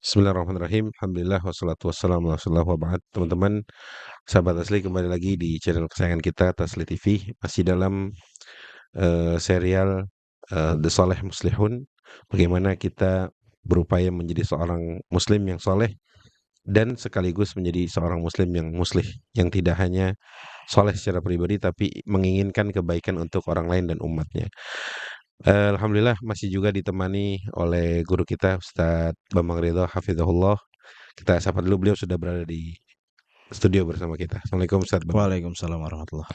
Bismillahirrahmanirrahim. Alhamdulillah wassalatu wassalamu ala Rasulillah wa ba'd. Teman-teman, sahabat Tasli kembali lagi di channel kesayangan kita Tasli TV, masih dalam serial The Soleh Muslihun. Bagaimana kita berupaya menjadi seorang muslim yang soleh dan sekaligus menjadi seorang muslim yang muslih, yang tidak hanya soleh secara pribadi tapi menginginkan kebaikan untuk orang lain dan umatnya. Alhamdulillah masih juga ditemani oleh guru kita Ustadz Bambang Ridho Hafizahullah. Kita sapa dulu, beliau sudah berada di studio bersama kita. Assalamualaikum Ustadz Bambang. Waalaikumsalam warahmatullah.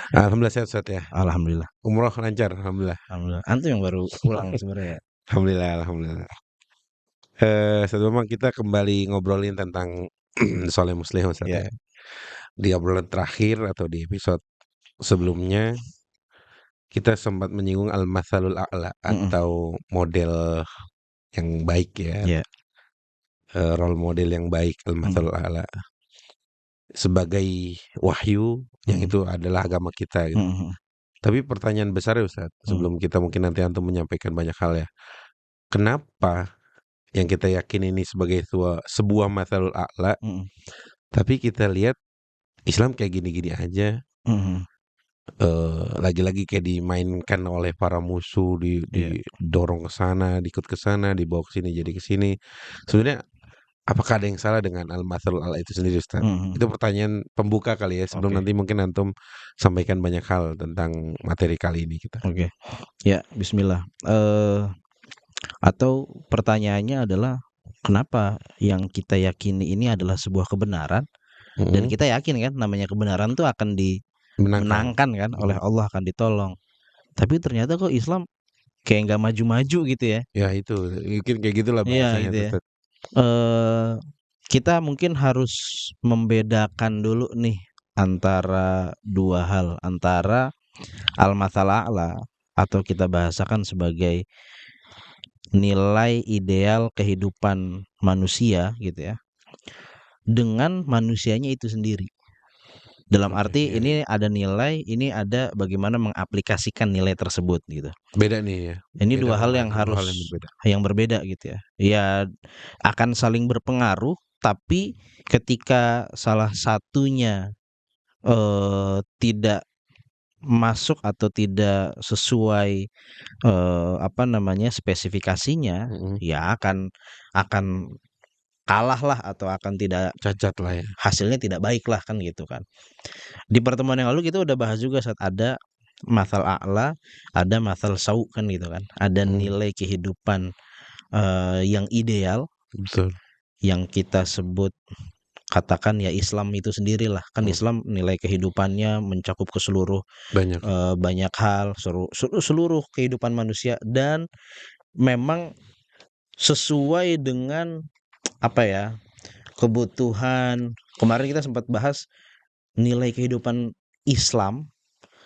Alhamdulillah sehat Ustadz ya. Alhamdulillah. Umroh lancar, alhamdulillah. Alhamdulillah. Antum yang baru pulang sebenarnya. Alhamdulillah. Ustadz Bambang, kita kembali ngobrolin tentang Soleh Muslih Ustadz Ya. ya. Di obrolan terakhir atau di episode sebelumnya kita sempat menyinggung al-mathalul a'la atau model yang baik ya. Ya. Role model yang baik, al-mathalul a'la sebagai wahyu yang itu adalah agama kita gitu. Tapi pertanyaan besar ya Ustadz, sebelum kita mungkin nanti antum menyampaikan banyak hal ya. Kenapa yang kita yakin ini sebagai sebuah mathalul a'la, tapi kita lihat Islam kayak gini-gini aja. Lagi-lagi kayak dimainkan oleh para musuh, didorong ke sana, diikut ke sana, dibawa ke sini jadi ke sini. Sebenarnya apakah ada yang salah dengan al-mathalul a'la itu sendiri Ustaz? Itu pertanyaan pembuka kali ya, sebelum nanti mungkin antum sampaikan banyak hal tentang materi kali ini kita. Oke. Ya, bismillah. Atau pertanyaannya adalah kenapa yang kita yakini ini adalah sebuah kebenaran dan kita yakin kan namanya kebenaran itu akan dimenangkan kan oleh Allah, akan ditolong. Tapi ternyata kok Islam kayak nggak maju-maju gitu ya. Ya itu, mungkin kayak gitulah bahasanya gitu ya. Ustaz. Kita mungkin harus membedakan dulu nih antara dua hal, antara al-mathaul a'la atau kita bahasakan sebagai nilai ideal kehidupan manusia gitu ya, dengan manusianya itu sendiri. Dalam arti ini ada nilai, ini ada bagaimana mengaplikasikan nilai tersebut gitu. Beda nih ya. Ini dua hal yang harus yang berbeda gitu ya. Ya akan saling berpengaruh, tapi ketika salah satunya tidak masuk atau tidak sesuai spesifikasinya, ya akan kalah lah atau akan tidak cacat lah ya. Hasilnya tidak baik lah kan gitu kan. Di pertemuan yang lalu kita udah bahas juga saat ada mathal a'la, ada mathal sau kan gitu kan. Ada nilai kehidupan yang ideal. Betul. Yang kita sebut katakan ya Islam itu sendirilah kan. Islam nilai kehidupannya mencakup ke seluruh banyak hal, seluruh kehidupan manusia, dan memang sesuai dengan kebutuhan. Kemarin kita sempat bahas nilai kehidupan Islam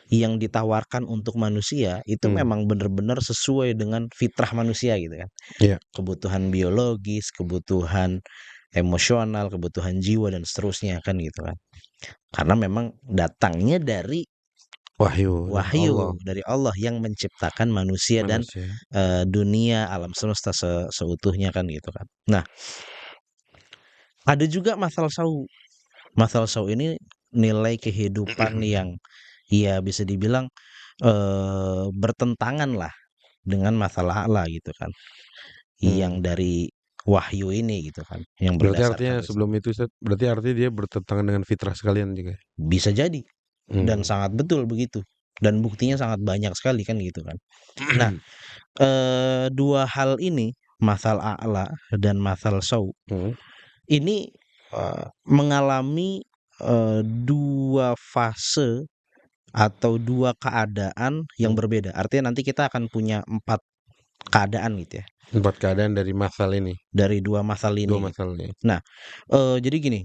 yang ditawarkan untuk manusia itu memang benar-benar sesuai dengan fitrah manusia gitu kan. Kebutuhan biologis, kebutuhan emosional, kebutuhan jiwa dan seterusnya kan gitu kan. Karena memang datangnya dari wahyu dari Allah yang menciptakan manusia dan dunia alam semesta seutuhnya kan gitu kan. Nah, ada juga mathal sau. Mathal sau ini nilai kehidupan yang ya bisa dibilang bertentangan lah dengan masalah a'la gitu kan. Yang dari wahyu ini gitu kan, yang Berarti berdasarkan artinya sebelum itu Ustaz, berarti artinya dia bertentangan dengan fitrah sekalian juga. Bisa jadi. Dan sangat betul begitu. Dan buktinya sangat banyak sekali kan gitu kan. Nah, dua hal ini, mathal a'la dan mathal sau, ini mengalami dua fase atau dua keadaan yang berbeda. Artinya nanti kita akan punya 4 keadaan gitu ya. 4 keadaan dari mathal ini. Dari dua mathal ini. Nah, jadi gini.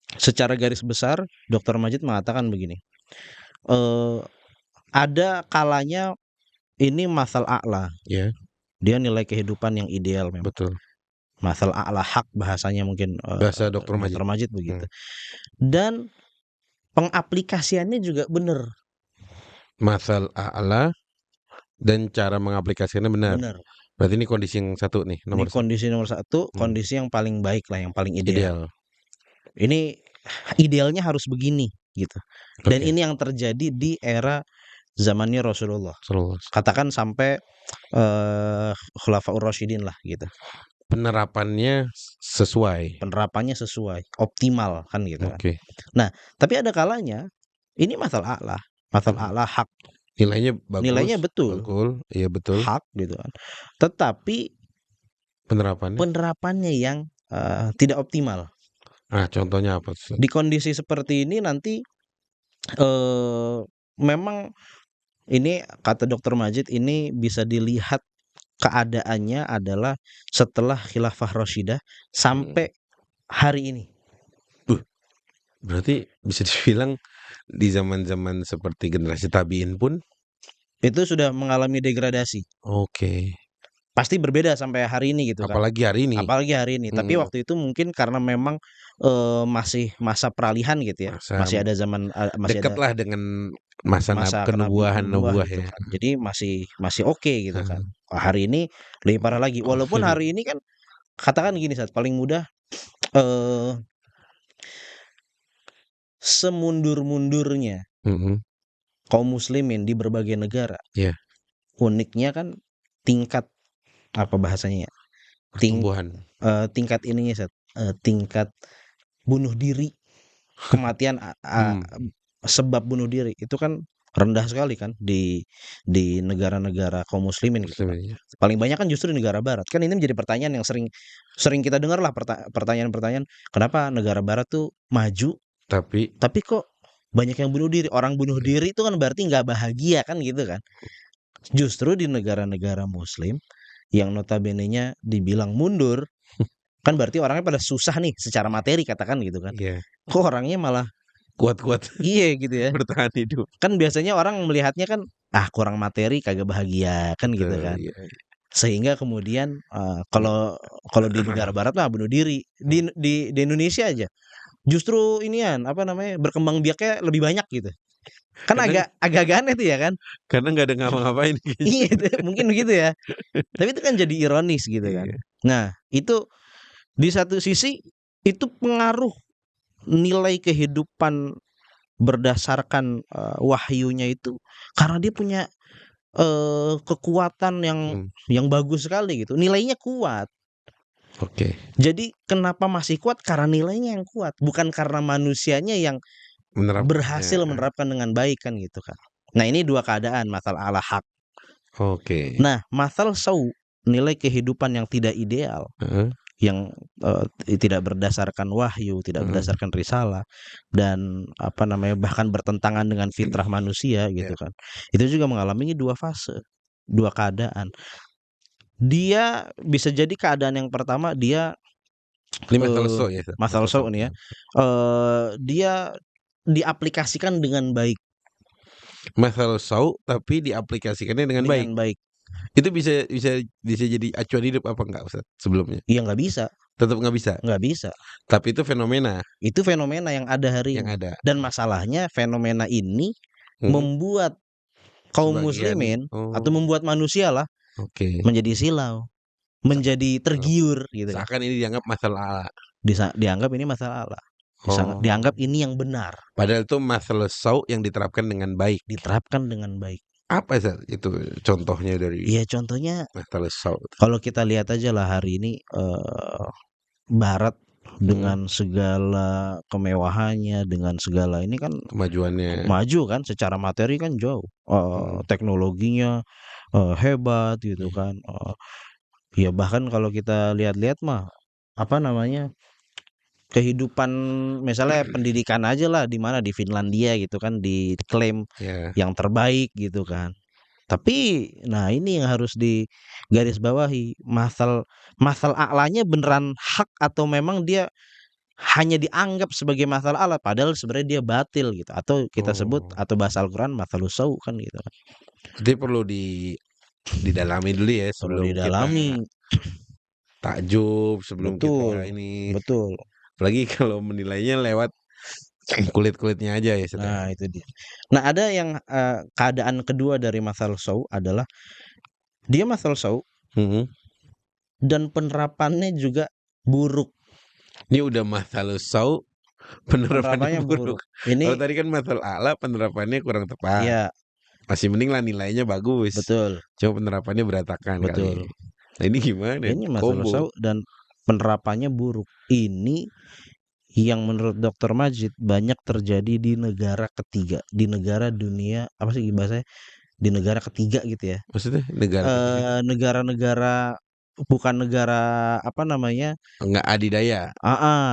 Secara garis besar Dr. Majid mengatakan begini. Ada kalanya ini mathal a'la. Dia nilai kehidupan yang ideal memang. Betul. Mathal a'la hak bahasanya mungkin bahasa Dr. Majid begitu. Dan pengaplikasiannya juga benar. Mathal a'la dan cara mengaplikasikannya benar. Berarti ini kondisi yang satu nih, Ini nomor satu. kondisi nomor 1, Hmm. kondisi yang paling baik lah, yang paling ideal. Ideal. Ini idealnya harus begini gitu. Dan Oke. ini yang terjadi di era zamannya Rasulullah. Selalu. Katakan sampai Khulafaur Rasyidin lah gitu. Penerapannya sesuai. Penerapannya sesuai, optimal kan gitu kan. Oke. Nah, tapi ada kalanya ini masalah a'la, masalah a'la hak. Nilainya bagus. Nilainya betul. Iya betul. Hak gitu kan. Tetapi penerapannya yang tidak optimal. Contohnya apa? Di kondisi seperti ini nanti memang ini kata Dr. Majid ini bisa dilihat keadaannya adalah setelah Khilafah Rasyidah sampai hari ini. Berarti bisa dibilang di zaman-zaman seperti generasi tabi'in pun itu sudah mengalami degradasi. Oke. Pasti berbeda sampai hari ini gitu kan. Apalagi hari ini. Apalagi hari ini. Tapi waktu itu mungkin karena memang masih masa peralihan gitu ya. Masih ada zaman masih dekat ada lah dengan masa kenabian nubuah gitu ya. kan. Jadi masih oke gitu kan. Hari ini lebih parah lagi. Walaupun hari ini kan katakan gini saat paling mudah semundur-mundurnya kaum muslimin di berbagai negara. Uniknya kan tingkat apa bahasanya ya? Pertumbuhan. Tingkat ininya Sat. Tingkat bunuh diri, kematian sebab bunuh diri itu kan rendah sekali kan di negara-negara kaum muslimin gitu kan. Paling banyak kan justru di negara barat. Kan ini menjadi pertanyaan yang sering kita dengar lah, pertanyaan-pertanyaan, kenapa negara barat tuh maju tapi kok banyak yang bunuh diri. Orang bunuh diri itu kan berarti nggak bahagia kan gitu kan. Justru di negara-negara muslim yang notabene-nya dibilang mundur kan berarti orangnya pada susah nih secara materi katakan gitu kan. Kok orangnya malah kuat-kuat. Iya gitu ya. Bertahan hidup. Kan biasanya orang melihatnya kan kurang materi kagak bahagia kan gitu kan. Sehingga kemudian kalau di negara barat mah bunuh diri. Di Indonesia aja justru inian apa namanya berkembang biaknya lebih banyak gitu. Kan agak aneh tuh ya kan. Karena nggak ada ngapa-ngapain. Iya mungkin begitu ya. Tapi itu kan jadi ironis gitu kan. Nah itu di satu sisi itu pengaruh nilai kehidupan berdasarkan wahyunya itu karena dia punya kekuatan yang bagus sekali gitu. Nilainya kuat. Oke. Jadi kenapa masih kuat? Karena nilainya yang kuat, bukan karena manusianya yang berhasil menerapkan dengan baik kan gitu kan. Nah, ini dua keadaan masalah ala hak. Oke. Nah, masalah sau nilai kehidupan yang tidak ideal. Yang tidak berdasarkan wahyu, tidak berdasarkan risalah dan apa namanya bahkan bertentangan dengan fitrah manusia gitu kan. Itu juga mengalami dua fase, dua keadaan. Dia bisa jadi keadaan yang pertama dia masalah sau nih ya. Dia diaplikasikan dengan baik. Masalah sau tapi diaplikasikannya dengan baik. Itu bisa jadi acuan hidup apa enggak Ustaz sebelumnya? Iya nggak bisa. Tetap nggak bisa. Nggak bisa. Tapi itu fenomena. Itu fenomena yang ada hari ini. Dan masalahnya fenomena ini membuat kaum muslimin atau membuat manusia lah menjadi silau, menjadi tergiur gitu kan. Seakan ini dianggap masalah ala. Dianggap ini masalah ala. Dianggap ini yang benar. Padahal itu masalah sau yang diterapkan dengan baik. Diterapkan dengan baik. Apa itu contohnya dari? Iya contohnya. Masalah sau. Kalau kita lihat aja lah hari ini Barat dengan segala kemewahannya, dengan segala ini kan kemajuannya maju kan secara materi kan jauh. Teknologinya hebat gitu kan. Ya bahkan kalau kita lihat-lihat mah apa namanya kehidupan misalnya pendidikan aja lah di mana di Finlandia gitu kan diklaim yang terbaik gitu kan. Tapi nah ini yang harus digarisbawahi, masal a'lanya beneran hak atau memang dia hanya dianggap sebagai masalah ala padahal sebenarnya dia batil gitu atau kita sebut atau bahasa Al-Qur'an masalus sau kan gitu kan. Jadi perlu didalami dulu ya sebelum didalami. Takjub sebelum kita ini. Betul. Apalagi kalau menilainya lewat kulit-kulitnya aja ya. Nah itu dia. Nah ada yang keadaan kedua dari masalah sau adalah dia masalah sau Mhm. dan penerapannya juga buruk. Ini udah mathalus sau, penerapannya Penerapannya buruk. buruk. Kalau Ini tadi kan mathal a'la penerapannya kurang tepat. ya Masih mending lah nilainya bagus. betul, Cuma penerapannya berantakan kali. betul. Nah, ini gimana? Ini masalah Combo. dan penerapannya buruk. Ini yang menurut Dokter Majid banyak terjadi di negara ketiga, di negara dunia apa sih bahasanya? Di negara ketiga gitu ya. Maksudnya negara ketiga Negara-negara bukan negara apa namanya? enggak adidaya.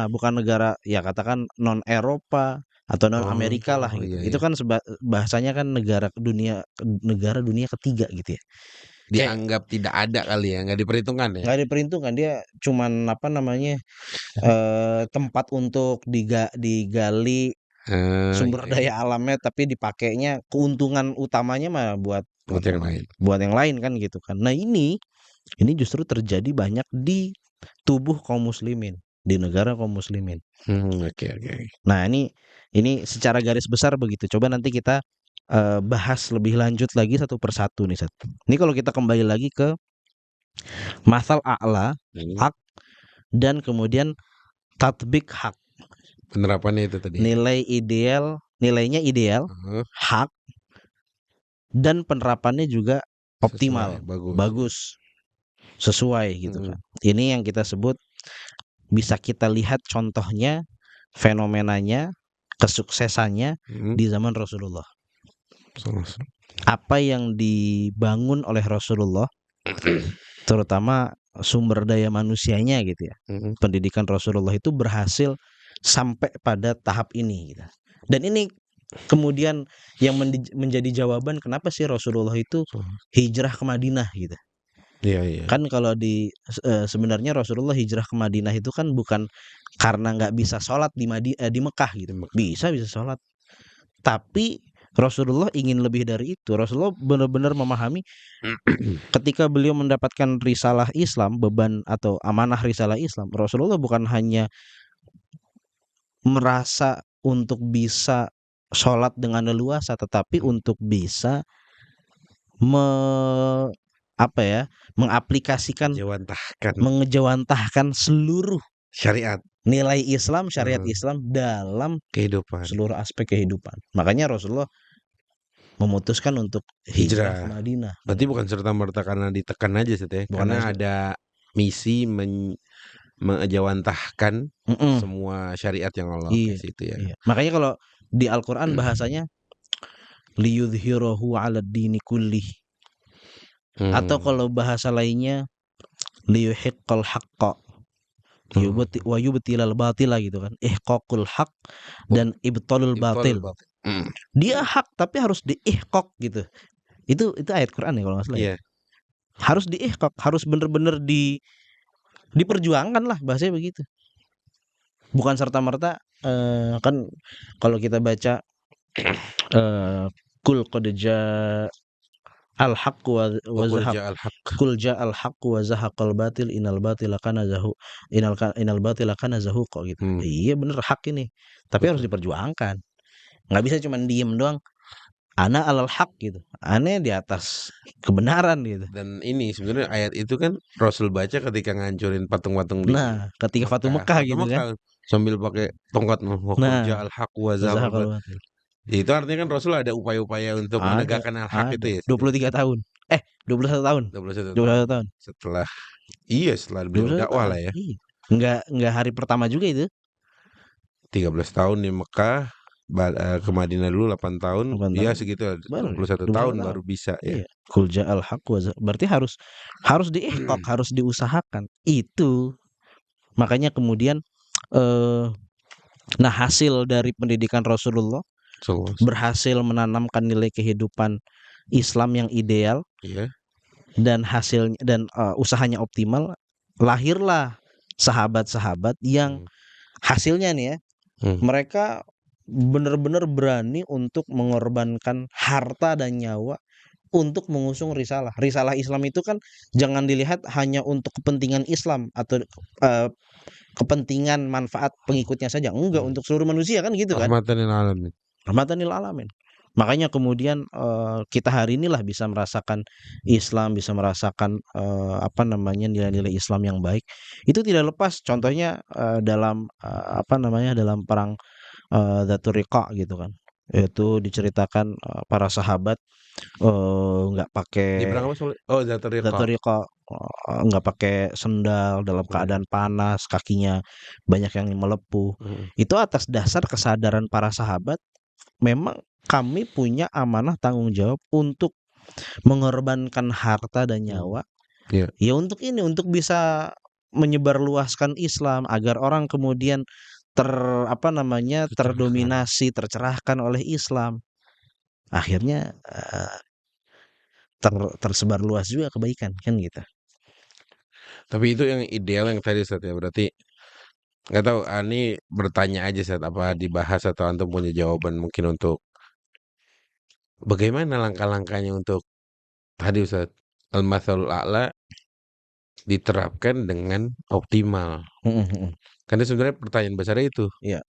Bukan negara ya katakan non Eropa atau non Amerika lah Oh, gitu. iya Itu iya. kan bahasanya kan negara dunia ketiga gitu ya. Kayak Dianggap tidak ada kali ya, nggak diperhitungkan ya. nggak diperhitungkan dia cuman apa namanya tempat untuk digali Iya, sumber iya. daya alamnya tapi dipakainya keuntungan utamanya mah buat Buat yang lain. buat yang lain kan gitu kan. Nah ini justru terjadi banyak di tubuh kaum muslimin, di negara kaum muslimin. Oke oke. Nah ini secara garis besar begitu. Coba nanti kita bahas lebih lanjut lagi satu persatu nih satu. Ini kalau kita kembali lagi ke masal a'la Hmm. hak dan kemudian tatbik hak. Penerapannya itu tadi. Nilainya ideal, Heeh, hak dan penerapannya juga optimal, sesuai, bagus. bagus, sesuai gitu Mhm. kan. Ini yang kita sebut bisa kita lihat contohnya, fenomenanya, kesuksesannya Mhm. di zaman Rasulullah. Sama-sama. Apa yang dibangun oleh Rasulullah, terutama sumber daya manusianya gitu ya. Mhm. Pendidikan Rasulullah itu berhasil sampai pada tahap ini gitu. Dan ini kemudian yang menjadi jawaban kenapa sih Rasulullah itu hijrah ke Madinah gitu. Iya iya. Kan kalau sebenarnya Rasulullah hijrah ke Madinah itu kan bukan karena nggak bisa sholat di Mekah gitu. Di Mekah. Bisa sholat. Tapi Rasulullah ingin lebih dari itu. Rasulullah benar-benar memahami ketika beliau mendapatkan risalah Islam, beban atau amanah risalah Islam, Rasulullah bukan hanya merasa untuk bisa sholat dengan leluasa, tetapi untuk bisa mengaplikasikan, Jawantahkan mengejawantahkan seluruh syariat nilai Islam, syariat Islam dalam kehidupan. seluruh aspek kehidupan. Makanya Rasulullah memutuskan untuk hijrah ke Hijrah. Madinah. Berarti bukan serta-merta karena ditekan aja sih teh, Bukan karena ada misi mengejawantahkan Mm-mm. semua syariat yang Allah Iya, kasih itu ya. iya. Makanya kalau di Al-Qur'an bahasanya liyudhhirahu 'alad dini kullih. Atau kalau bahasa lainnya liyuhiqqal haqqa wa yubtilal batila gitu kan. Ihqaqul haq dan ibtalul batil. Dia hak tapi harus diihqaq gitu. Itu ayat Quran ya kalau nggak salah ya. Iya. Harus diihqaq, harus bener-bener diperjuangkan lah bahasanya begitu. Bukan serta-merta kan kalau kita baca kul qad al-haq wa zahaq kul ja'al haq wa zahaqal batil innal batila kana zahuqa gitu. Iya bener hak ini. Tapi harus diperjuangkan. Nggak bisa cuma diem doang. Ana alal haq gitu. Ana di atas kebenaran gitu. Dan ini sebenarnya ayat itu kan Rasul baca ketika ngancurin patung-patung di Ketika Fatu Mekah gitu kan. Sambil pakai tongkat wakurja al-haq wa zahaqal batil. Itu artinya kan Rasul ada upaya-upaya untuk menegakkan al-haq itu ya. 23 tahun. 21 tahun. 21 tahun. Setelah beliau dakwah lah ya. Iya. Enggak hari pertama juga itu. 13 tahun di Mekah, ke Madinah dulu 8 tahun. Iya segitu 21 tahun baru bisa ya. Iya. Qul ja'al haq wa berarti harus diihqaq, harus diusahakan. Itu makanya kemudian hasil dari pendidikan Rasulullah berhasil menanamkan nilai kehidupan Islam yang ideal. Iya. Dan hasilnya dan usahanya optimal, lahirlah sahabat-sahabat yang hasilnya nih ya, mereka benar-benar berani untuk mengorbankan harta dan nyawa untuk mengusung risalah. Risalah Islam itu kan jangan dilihat hanya untuk kepentingan Islam atau kepentingan manfaat pengikutnya saja. Enggak, untuk seluruh manusia kan gitu kan. Rahmatan lil alamin. Rahmatan lil alamin. Makanya kemudian, kita hari inilah bisa merasakan Islam, bisa merasakan, apa namanya, nilai-nilai Islam yang baik. Itu tidak lepas contohnya, dalam, apa namanya, dalam perang, Dzatur Riqa gitu kan. Itu diceritakan, para sahabat, nggak Di pakai perang apa oh, Zatul Riqa. Dzatur Riqa, nggak pakai sendal dalam Iya. keadaan panas, kakinya banyak yang melepuh. Mhm. Itu atas dasar kesadaran para sahabat, memang kami punya amanah tanggung jawab untuk mengorbankan harta dan Mmm. nyawa, Iya. ya untuk ini, untuk bisa menyebarluaskan Islam agar orang kemudian apa namanya, Tercerahkan. terdominasi, tercerahkan oleh Islam. Akhirnya, tersebar luas juga kebaikan, kan gitu. Tapi itu yang ideal yang tadi Ustaz ya, berarti nggak tahu, ini bertanya aja Ustaz, apa dibahas atau antum punya jawaban mungkin untuk bagaimana langkah-langkahnya untuk tadi Ustaz, al-mathalul a'la diterapkan dengan optimal. Mhm mhm. Karena sebenarnya pertanyaan besarnya itu. Iya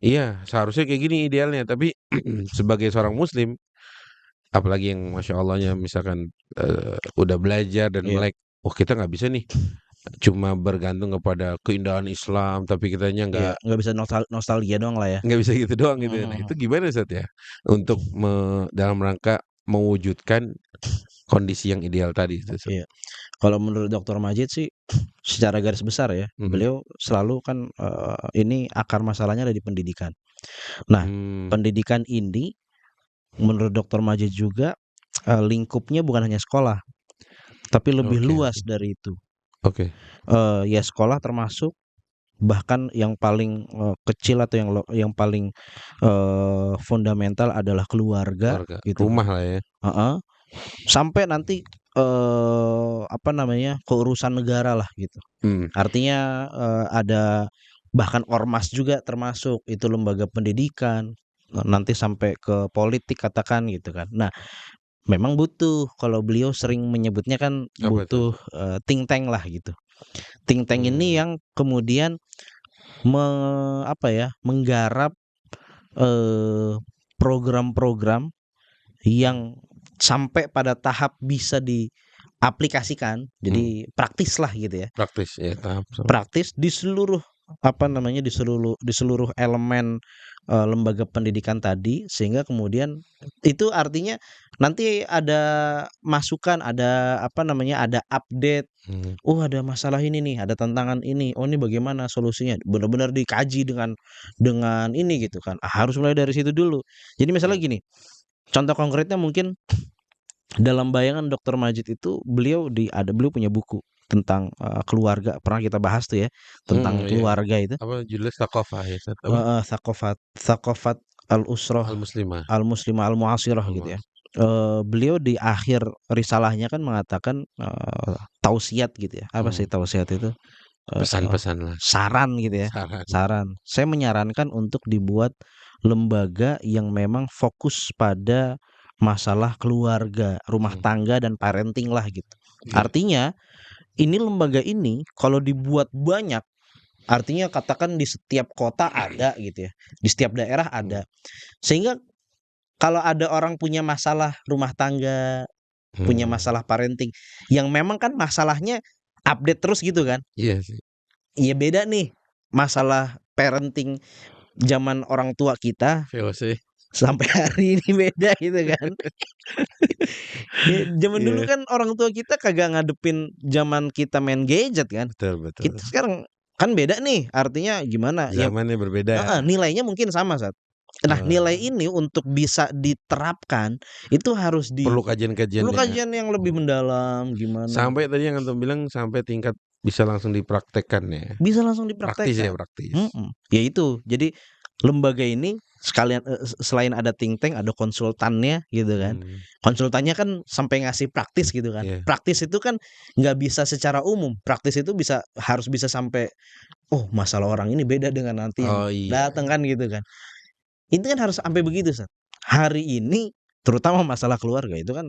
Iya, seharusnya kayak gini idealnya, tapi sebagai seorang muslim, apalagi yang masya Allahnya misalkan udah belajar dan iya melek, oh kita nggak bisa nih cuma bergantung kepada keindahan Islam, tapi kitanya iya, nggak nggak bisa nostalgia doang lah ya. nggak bisa gitu doang Mhm gitu ya. Nah itu mhm. gimana Ustaz ya? Untuk dalam rangka mewujudkan kondisi yang ideal tadi itu Ustaz. Iya. Kalau menurut Dokter Majid sih, secara garis besar ya, Mhm. beliau selalu kan, ini akar masalahnya ada di pendidikan. Nah, Mmm. pendidikan ini menurut Dokter Majid juga, lingkupnya bukan hanya sekolah, tapi lebih Oke luas oke. dari itu. Oke. Ya sekolah termasuk, bahkan yang paling, kecil atau yang paling, fundamental adalah keluarga Keluarga, gitu kan. rumah lah ya. Heeh. Sampai nanti, apa namanya, keurusan negara lah gitu. Mhm. Artinya, ada bahkan ormas juga termasuk, itu lembaga pendidikan, nanti sampai ke politik katakan gitu kan. Nah, memang butuh, kalau beliau sering menyebutnya kan Apa tuh? butuh, think tank lah gitu. Think tank ini Mmm. yang kemudian apa ya, menggarap, eee, program-program yang sampai pada tahap bisa diaplikasikan, Mhm. jadi praktis lah gitu ya. Praktis ya, tahap Praktis di seluruh, apa namanya, di seluruh elemen, lembaga pendidikan tadi, sehingga kemudian itu artinya nanti ada masukan, ada, apa namanya, ada update, Mhm. "Oh, ada masalah ini nih, ada tantangan ini, oh ini bagaimana solusinya?" Benar-benar dikaji dengan ini gitu kan, harus mulai dari situ dulu. Jadi misalnya Iya. gini, contoh konkretnya mungkin dalam bayangan Dokter Majid itu beliau punya buku tentang, keluarga, pernah kita bahas tuh ya, tentang Iya. keluarga itu. Apa judulnya Thaqafah ya Ustaz, apa? Heeh, Thaqafat Al-Usrah Al-Muslimah. Al-Muslimah Al-Mu'asirah gitu ya. Al-Mas Beliau di akhir risalahnya kan mengatakan, tausiat gitu ya. Apa sih mhm. tausiat itu? Pesan-pesan lah, Saran gitu ya, saran. saran. Saya menyarankan untuk dibuat lembaga yang memang fokus pada masalah keluarga, rumah Mhm. tangga dan parenting lah gitu. Iya. Artinya, ini lembaga ini kalau dibuat banyak, artinya katakan di setiap kota ada gitu ya, di setiap daerah Mhm. ada. Sehingga kalau ada orang punya masalah rumah tangga, punya Mmm. masalah parenting, yang memang kan masalahnya update terus gitu kan. Iya sih. Iya beda nih, masalah parenting zaman orang tua kita VOC. sampai hari ini beda gitu kan. Zaman dulu Iya. kan orang tua kita kagak ngadepin zaman kita main gadget kan. Betul Kita betul. sekarang kan beda nih, artinya gimana ya, Zamannya berbeda. heeh, nilainya mungkin sama, Nah, nilai Eee, ini untuk bisa diterapkan itu harus perlu kajian-kajian perlu ya. kajian yang lebih mendalam gimana, Sampai tadi yang antum bilang sampai tingkat bisa langsung dipraktekkan ya. bisa langsung Praktis ya, dipraktekkan. praktis. Ya itu, jadi lembaga ini sekalian, selain ada think tank ada konsultannya gitu kan. Mmm. Konsultannya kan sampai ngasih praktis gitu kan. Iya. Praktis itu kan nggak bisa secara umum, praktis itu harus bisa sampai, "Oh, masalah orang ini beda dengan nanti yang Oh iya. datang," kan gitu kan. Itu kan harus sampai begitu, Hari ini terutama masalah keluarga itu kan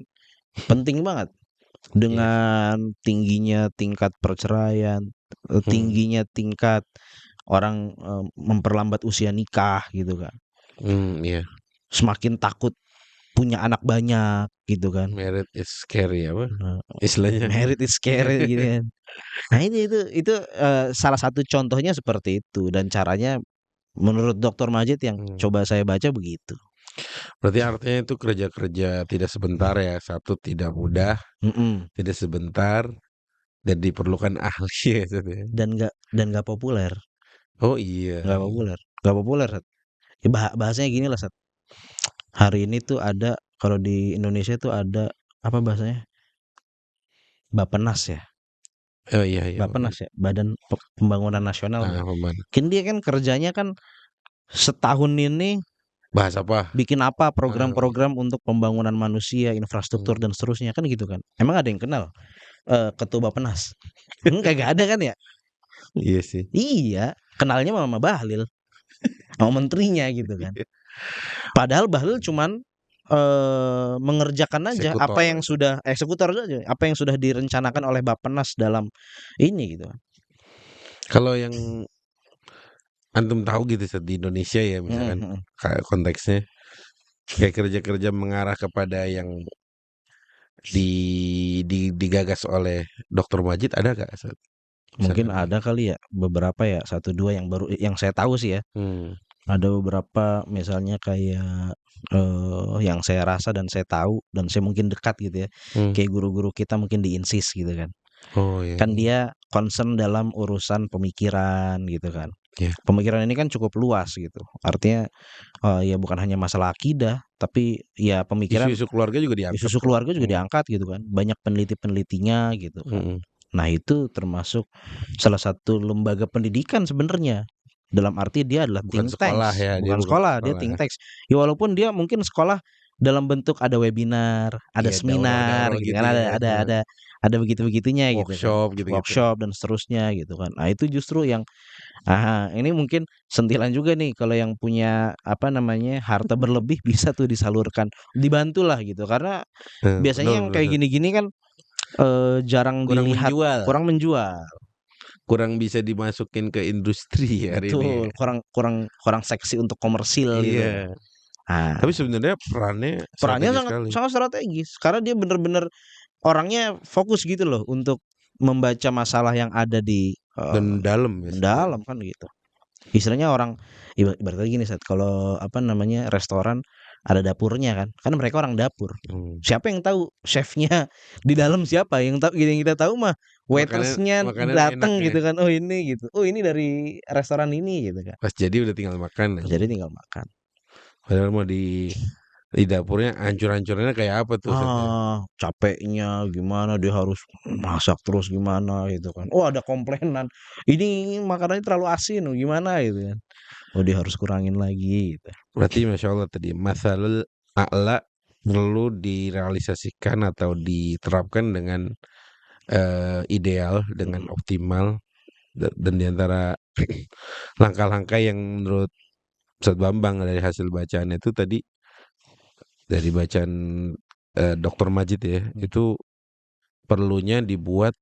penting banget, Iya sih. dengan tingginya tingkat perceraian, Mhm. tingginya tingkat orang, memperlambat usia nikah gitu kan. Iya. Semakin takut, punya anak banyak gitu kan. Married is scary apa Nah, istilahnya? married is scary gitu kan. Nah itu salah satu contohnya seperti itu dan caranya menurut Dokter Majid yang Hmm. coba saya baca begitu. Berarti artinya itu kerja-kerja tidak sebentar ya. Satu tidak mudah, Mhm, tidak sebentar, dan diperlukan ahli ya Ustaz ya. dan nggak populer, Oh iya. nggak populer, nggak populer, Sat. Ya bahasanya gini lah, Sat. Hari ini tuh ada kalau di Indonesia tuh ada apa bahasanya? Bapenas ya. Oh iya iya benar. Bapenas ya, Badan Pembangunan Nasional kan. Aman. Kan dia kan kerjanya kan setahun ini Bahas apa? bikin apa Oh iya. program-program untuk pembangunan manusia, infrastruktur Hmm. dan seterusnya kan gitu kan. Emang ada yang kenal ketua Bapenas? Kagak ada kan ya? Iya sih. Iya, kenalnya sama Bahlil, sama menterinya gitu kan. Padahal Bahlil cuman mengerjakan aja apa Eksekutor. yang sudah eksekutor aja, apa yang sudah direncanakan oleh Bappenas dalam ini gitu kan. Kalau yang antum tahu gitu Ustaz, di Indonesia ya Mhm misalkan mhm. kayak konteksnya kayak kerja-kerja mengarah kepada yang digagas oleh Dokter Majid ada nggak Ustaz? Mungkin Misalkan ada kali ya beberapa ya, satu 2 yang baru yang saya tahu sih ya. hmm, Ada beberapa misalnya kayak, yang saya rasa dan saya tahu dan saya mungkin dekat gitu ya, hmm. kayak guru-guru kita mungkin di INSIS gitu kan. Oh ya, Kan dia concern dalam urusan pemikiran gitu kan. ya. Pemikiran ini kan cukup luas gitu. Artinya, ya bukan hanya masalah akidah, tapi ya pemikiran Isu-isu keluarga juga diangkat isu-isu kok. keluarga juga diangkat gitu kan. Banyak peneliti-penelitinya gitu kan. Hmm. Nah, itu termasuk salah satu lembaga pendidikan sebenarnya. Dalam arti dia adalah Bukan think sekolah tanks, ya, dia bukan bukan sekolah, dia sekolah think ya. tanks. Ya walaupun dia mungkin sekolah dalam bentuk ada webinar, ada Iya, seminar dauro-dauro gitu gitu kan, ya. ada begitu-begitunya gitu kan. Workshop gitu-gitu. Workshop dan seterusnya gitu kan. Nah, itu justru yang ini mungkin sentilan juga nih kalau yang punya apa namanya, harta berlebih bisa tuh disalurkan, dibantulah gitu. Karena biasanya Bener yang bener kayak Ustaz. gini-gini kan jarang Kurang dilihat, menjual, kurang menjual. kurang bisa dimasukin ke industri hari ini ya. Betul, kurang kurang kurang seksi untuk komersil gitu kan. Iya. Nah, Tapi sebenarnya perannya perannya strategis sangat sekali sangat strategis karena dia bener-bener orangnya fokus gitu loh untuk membaca masalah yang ada di, dan dalam ya Ustaz ya. mendalam kan gitu. Istilahnya orang ibaratnya gini Sat, kalau apa namanya, restoran ada dapurnya kan, kan mereka orang dapur. Hmm. Siapa yang tahu chefnya di dalam siapa? Yang kita tahu mah Makanan waitersnya makanan enak dateng ya. gitu kan, "Oh ini," gitu, "Oh ini dari restoran ini," gitu kan. Pas jadi udah tinggal makan Pas aja. jadi tinggal makan. Padahal mau di dapurnya hancur-hancurannya kayak apa tuh Ustaz ya? Capeknya gimana, dia harus masak terus gimana gitu kan. Oh ada komplainan, "Ini makanannya terlalu asin," oh gimana gitu kan. Oh dia harus kurangin lagi gitu. Berarti Masya Allah tadi masalul a'la perlu direalisasikan atau diterapkan dengan ideal, dengan Mhm, optimal dan diantara langkah-langkah yang menurut Ustadz Bambang dari hasil bacaan itu tadi dari bacaan Dr. Majid ya mhm. itu perlunya dibuat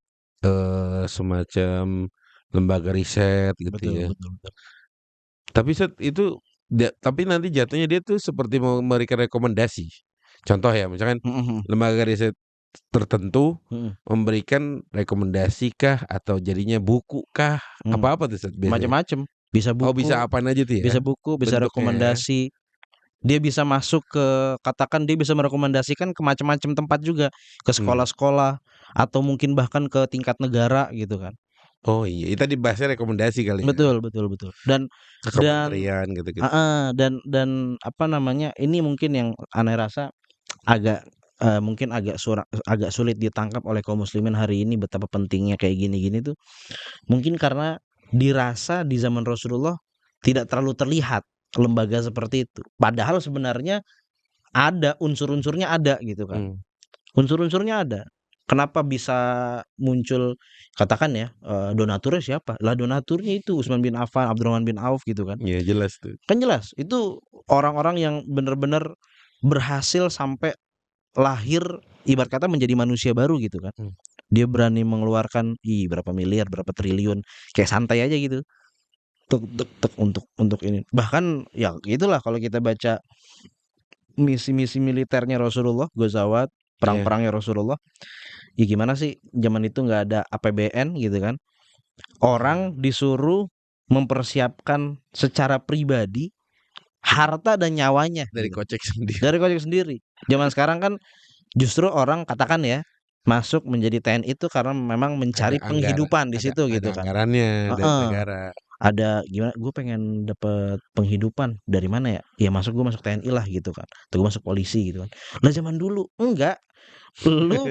semacam lembaga riset gitu Betul ya. betul betul. Tapi itu tapi nanti jatuhnya dia tuh seperti mau memberikan rekomendasi. Contoh ya, misalkan Mhm mhm, lembaga riset tertentu mhm memberikan rekomendasi kah atau jadinya buku kah? mhm. Apa-apa tuh Ustaz biasanya? Macem-macem, bisa Oh bisa buku apaan aja tuh ya? bisa buku, bisa Bentuknya ya? rekomendasi, dia bisa masuk ke katakan dia bisa merekomendasikan ke macam-macam tempat juga, ke Hmm. sekolah-sekolah, atau mungkin bahkan ke tingkat negara gitu kan. Oh iya, itu tadi bahasnya rekomendasi kali ya? Betul betul betul. Ke Dan kementerian gitu-gitu. dan apa namanya, ini mungkin yang aneh rasa agak, mungkin agak sulit ditangkap oleh kaum muslimin hari ini betapa pentingnya kayak gini-gini tuh, mungkin karena dirasa di zaman Rasulullah tidak terlalu terlihat lembaga seperti itu. Padahal sebenarnya ada unsur-unsurnya ada gitu kan. Hmm. Unsur-unsurnya ada. Kenapa bisa muncul katakan ya, donaturnya siapa? Lah donaturnya itu Utsman bin Affan, Abdurrahman bin Auf gitu kan. Iya jelas tuh. Kan jelas itu orang-orang yang benar-benar berhasil sampai lahir ibarat kata menjadi manusia baru gitu kan. Hmm. Dia berani mengeluarkan berapa miliar, berapa triliun kayak santai aja gitu. Tek tek tek untuk ini. Bahkan ya itulah kalau kita baca misi-misi militernya Rasulullah, Ghazawat, Iya. perang-perangnya Rasulullah. Ya gimana sih zaman itu nggak ada APBN gitu kan. Orang disuruh mempersiapkan secara pribadi harta dan nyawanya Dari gitu. kocek sendiri. Dari kocek sendiri. Zaman sekarang kan justru orang katakan ya masuk menjadi TNI itu karena memang mencari penghidupan di situ Ada gitu kan. anggarannya dari Heeh. negara. Ada gimana? Gue pengen dapet penghidupan dari mana ya? Ya gue masuk TNI lah gitu kan. Atau gue masuk polisi gitu kan. Lah zaman dulu enggak. Lu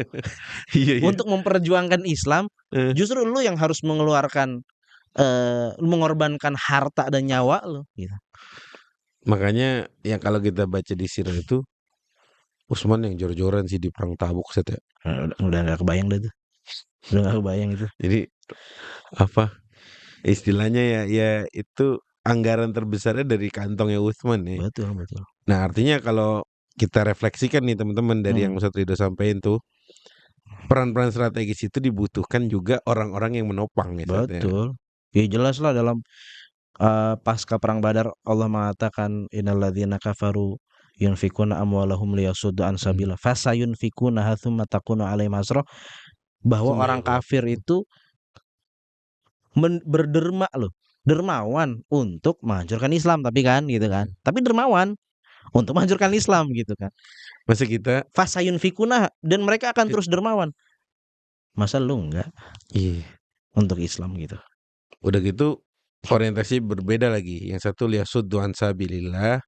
Iya, iya. untuk memperjuangkan Islam, Eh, justru lu yang harus mengeluarkan mengorbankan harta dan nyawa lu gitu. Makanya yang kalau kita baca di sirah itu Utsman yang jor-joran sih di perang Tabuk set ya. Udah nggak kebayang dah tuh. Udah nggak kebayang itu. Jadi apa istilahnya ya itu anggaran terbesarnya dari kantongnya Utsman ya. Betul, betul. Nah, artinya kalau kita refleksikan nih teman-teman dari yang Ustadz Ridho sampaikan tuh, peran-peran strategis itu dibutuhkan juga orang-orang yang menopang ya Ustadz ya. Betul. Ya jelas lah dalam pasca perang Badar Allah mengatakan innalladzina kafaru yunfikuna amwalahum liyasuddu an sabillah fasayunfikuna tsumma takunu alaihim hasrah, bahwa Summa orang yaghlab. kafir itu berderma loh, dermawan untuk menghancurkan Islam tapi kan gitu kan. Tapi dermawan untuk menghancurkan Islam gitu kan. Masa kita Fasayunfikuna dan mereka akan terus dermawan. Masa lu enggak iya, untuk Islam gitu. udah gitu orientasi berbeda lagi. Yang satu liyasuddu an sabilillah.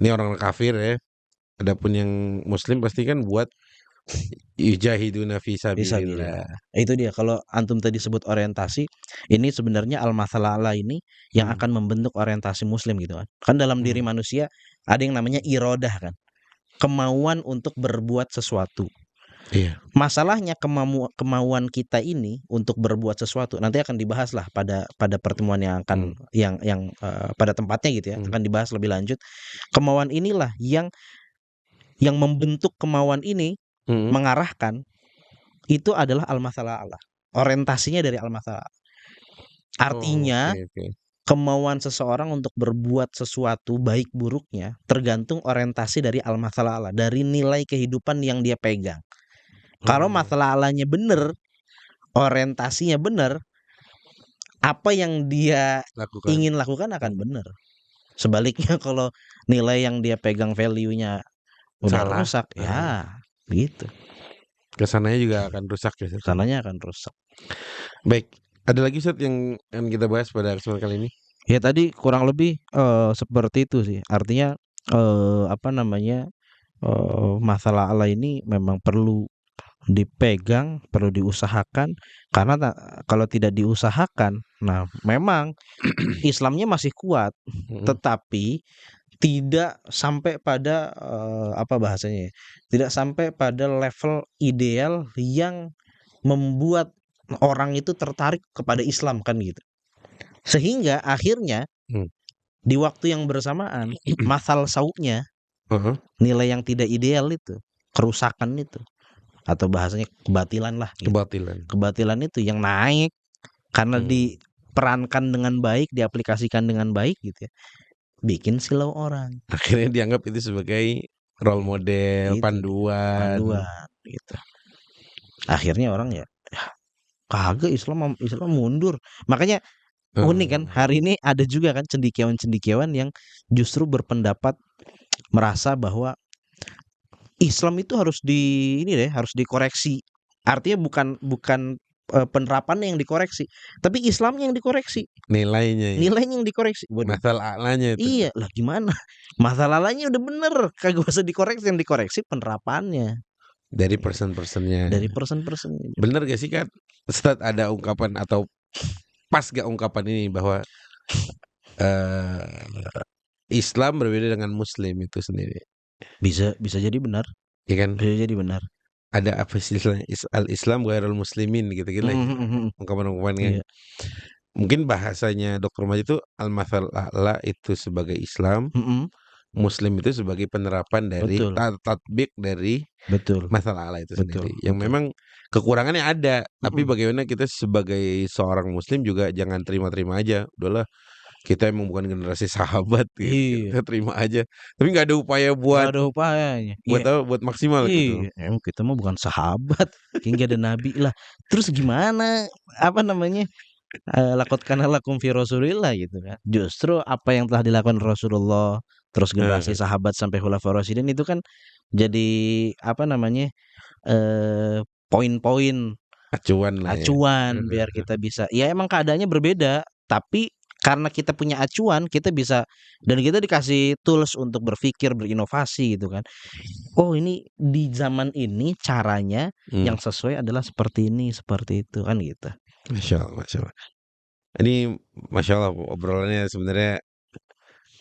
Ini orang kafir ya. Adapun yang muslim pasti kan buat yujahiduna fi Fisabilillah. sabilillah. Itu dia kalau antum tadi sebut orientasi, ini sebenarnya al-masalah ini yang akan membentuk orientasi muslim gitu kan. Kan dalam diri manusia ada yang namanya iradah kan. Kemauan untuk berbuat sesuatu. Iya. Masalahnya kemauan kita ini untuk berbuat sesuatu nanti akan dibahas lah pada pertemuan yang akan yang pada tempatnya gitu ya, akan dibahas lebih lanjut. Kemauan inilah yang membentuk kemauan ini mengarahkan itu adalah al-masalah Allah. Orientasinya dari al-masalah. Artinya kemauan seseorang untuk berbuat sesuatu baik buruknya tergantung orientasi dari al-masalah Allah, dari nilai kehidupan yang dia pegang. Kalau masalah Allahnya benar, orientasinya benar, apa yang dia ingin lakukan akan benar. Sebaliknya kalau nilai yang dia pegang value-nya udah rusak, ya gitu. Kesananya juga akan rusak ya. Kesananya akan rusak. Baik, ada lagi Ustadz yang akan kita bahas pada kesempatan kali ini? Ya tadi kurang lebih seperti itu sih. Artinya apa namanya, masalah Allah ini memang perlu dipegang, perlu diusahakan karena kalau tidak diusahakan, nah memang Islamnya masih kuat, tetapi tidak sampai pada apa bahasanya ya, tidak sampai pada level ideal yang membuat orang itu tertarik kepada Islam kan gitu. Sehingga akhirnya di waktu yang bersamaan masal sauknya, nilai yang tidak ideal itu, kerusakan itu, atau bahasanya kebatilan lah gitu. Kebatilan itu yang naik karena diperankan dengan baik, diaplikasikan dengan baik gitu ya, bikin silau orang. Akhirnya dianggap itu sebagai role model, panduan gitu. Akhirnya orang ya kagak, Islam mundur. Makanya unik kan, hari ini ada juga kan cendekiawan-cendekiawan yang justru berpendapat merasa bahwa Islam itu harus harus dikoreksi. Artinya bukan penerapannya yang dikoreksi, tapi Islamnya yang dikoreksi. Nilainya yang dikoreksi. Masalah Allahnya itu. Iya, lah gimana? Masalahnya udah bener, kagak usah dikoreksi, yang dikoreksi penerapannya. Dari person-personnya. Bener gak sih kan? Ustadz ada ungkapan atau pas gak ungkapan ini bahwa Islam berbeda dengan Muslim itu sendiri? Bisa jadi benar. Iya kan? Bisa jadi benar. Ada apa sih al-Islam ghairul muslimin gitu-gitu lah. Ungkapan-ungkapan yang mungkin bahasanya Dr. Majid itu al-masalah itu sebagai Islam, Muslim itu sebagai penerapan dari tatbik dari masalah Allah itu sendiri. Yang memang kekurangannya ada, tapi bagaimana kita sebagai seorang Muslim juga jangan terima-terima aja. Udahlah kita emang bukan generasi sahabat gitu, Iya, kita terima aja. Tapi nggak ada upaya nggak buat ada upayanya. buat Iya, apa, buat maksimal gitu. iya, emang kita mah bukan sahabat, kayak nggak ada nabi lah. Terus gimana, apa namanya, "Laqad kana lakum fi Rasulillah," gitu kan. Justru apa yang telah dilakukan Rasulullah, terus generasi Heeh, sahabat sampai khulafaur rasyidin itu kan jadi, apa namanya, poin-poin acuan lah ya. acuan biar kita bisa ya emang keadaannya berbeda, tapi karena kita punya acuan, kita bisa dan kita dikasih tools untuk berpikir, berinovasi gitu kan. Oh ini di zaman ini caranya Mmm, yang sesuai adalah seperti ini, seperti itu, kan gitu. Masya Allah, Masya Allah. Ini Masya Allah obrolannya sebenarnya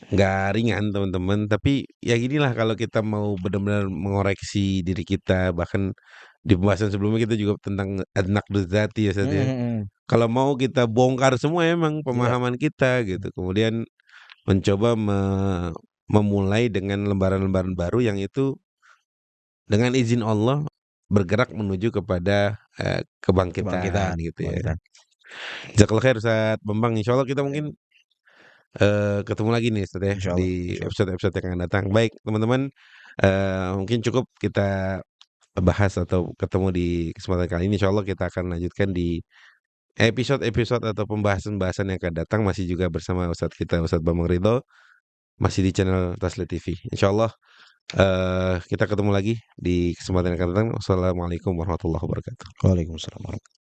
nggak ringan teman-teman, tapi ya ginilah kalau kita mau benar-benar mengoreksi diri kita, bahkan di pembahasan sebelumnya kita juga tentang an-naqdu dzati ya Ustaz Mhm ya. mhm. Kalau mau kita bongkar semua emang Iya, pemahaman kita gitu, kemudian mencoba memulai dengan lembaran-lembaran baru yang itu dengan izin Allah bergerak menuju kepada, kebangkitan kebangkitan gitu ya. kebangkitan. Jazakallah khair Ustaz Bambang, insyaallah kita mungkin ketemu lagi nih Ustaz ya, Insyaallah di insyaallah. episode-episode yang akan datang. Baik teman-teman, mungkin cukup kita bahas atau ketemu di kesempatan kali ini. Insyaallah kita akan lanjutkan di episode-episode atau pembahasan-pembahasan yang akan datang, masih juga bersama Ustadz kita, Ustadz Bambang Ridho, masih di channel Taslit TV. Insyaallah, kita ketemu lagi di kesempatan yang akan datang. Wassalamualaikum warahmatullahi wabarakatuh. Waalaikumsalam.